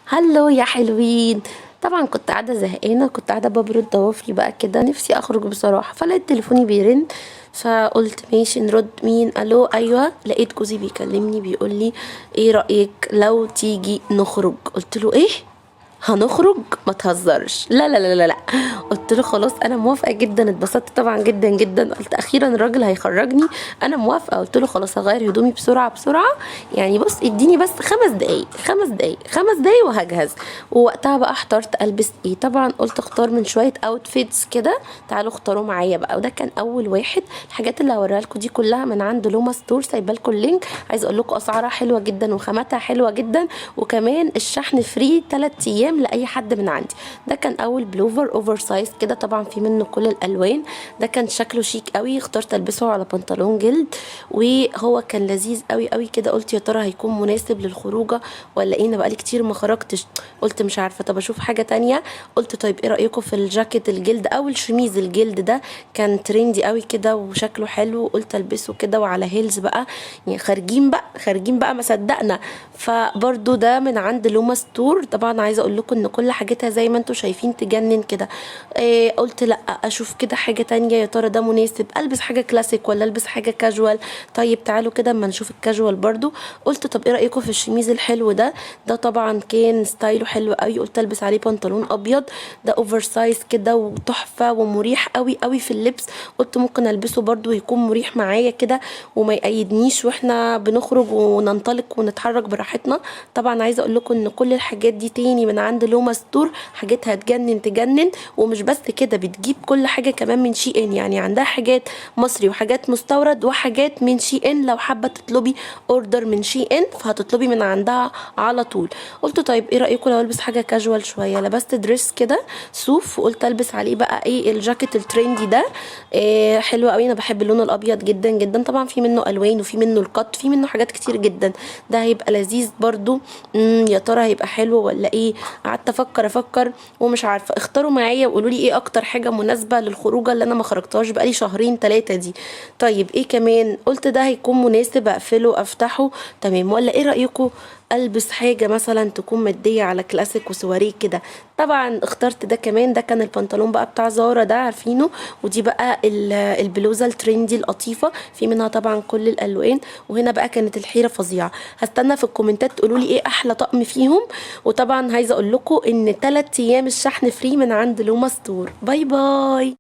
هلو يا حلوين. طبعا كنت قاعده زهقانه، كنت قاعده ببرد ضوافري بقى كده، نفسي اخرج بصراحه، فلقيت تليفوني بيرن، فقلت ماشي نرد. مين؟ الو، ايوه. لقيت جوزي بيكلمني بيقول لي ايه رايك لو تيجي نخرج؟ قلت له ايه؟ هنخرج؟ ما تهزرش، لا لا لا لا لا. قلت له خلاص انا موافقه جدا، اتبسطت طبعا جدا جدا، قلت اخيرا الراجل هيخرجني، انا موافقه. قلت له خلاص هغير هدومي بسرعه بسرعه، يعني بص اديني بس 5 دقايق 5 دقايق 5 دقايق وهجهز. ووقتها بقى احترت البس ايه، طبعا قلت اختار من شويه اوتفيتس كده، تعالوا اختاروا معايا بقى. وده كان اول واحد. الحاجات اللي هوريها لكم دي كلها من عند لوما ستور، سايبه لكم اللينك. عايزه اقول لكم اسعارها حلوه جدا وخاماتها حلوه جدا، وكمان الشحن فري 3 ايام لاي حد من عندي. ده كان اول بلوفر اوفر سايز كده، طبعا في منه كل الالوان. ده كان شكله شيك قوي، اخترت البسه على بنطلون جلد، وهو كان لذيذ قوي قوي كده. قلت يا ترى هيكون مناسب للخروجه ولا ايه؟ انا بقالي كتير ما خرجتش، قلت مش عارفه، طب اشوف حاجه تانية. قلت طيب ايه رايكم في الجاكيت الجلد او الشميز الجلد ده؟ كان تريندي قوي كده وشكله حلو، قلت البسه كده وعلى هيلز بقى، يعني خارجين بقى خارجين بقى ما صدقنا. فبرضو ده من عند لوما ستور. طبعا عايزه اقول لكم ان كل حاجتها زي ما انتم شايفين تجنن كده. إيه، قلت لا اشوف كده حاجه تانية، يا ترى ده مناسب، البس حاجه كلاسيك ولا البس حاجه كاجوال؟ طيب تعالوا كده اما نشوف الكاجوال برضو. قلت طب ايه رايكم في الشميز الحلو ده؟ ده طبعا كان ستايله حلو قوي، قلت البس عليه بنطلون ابيض، ده اوفر سايز كده وتحفه ومريح قوي قوي في اللبس. قلت ممكن البسه برضو يكون مريح معايا كده وما يقيدنيش واحنا بنخرج وننطلق ونتحرك براحتنا. طبعا عايزه اقول لكم ان كل الحاجات دي تاني من عند لوما ستور، حاجتها تجنن تجنن. ومش بس كده، بتجيب كل حاجه كمان من شي ان، يعني عندها حاجات مصري وحاجات مستورد وحاجات من شي ان. لو حابه تطلبي اوردر من شي ان فهتطلبي من عندها على طول. قلت طيب ايه رايكم لو البس حاجه كاجوال شويه؟ لبست دريس كده صوف، وقلت البس عليه بقى ايه الجاكيت الترندي ده. إيه حلو قوي، انا بحب اللون الابيض جدا جدا. طبعا في منه الوان وفي منه القط، في منه حاجات كتير جدا. ده هيبقى لذيذ برضو. يا ترى هيبقى حلو ولا ايه؟ قعدت افكر ومش عارفه. اختاروا معايا وقولوا لي ايه اكتر حاجه مناسبه للخروجه اللي انا ما خرجتهاش بقالي شهرين 3 دي. طيب ايه كمان؟ قلت ده هيكون مناسب، اقفله افتحه تمام، ولا ايه رايكم البس حاجه مثلا تكون مديه على كلاسيك وسواريه كده؟ طبعا اخترت ده كمان. ده كان البنطلون بقى بتاع زارا ده، عارفينه. ودي بقى البلوزه الترندي اللطيفه، في منها طبعا كل الالوان. وهنا بقى كانت الحيره فظيعه. هستنى في الكومنتات تقولوا لي ايه احلى طقم فيهم. وطبعا عايزه اقول لكم ان 3 ايام الشحن فري من عند لوما ستور. باي باي.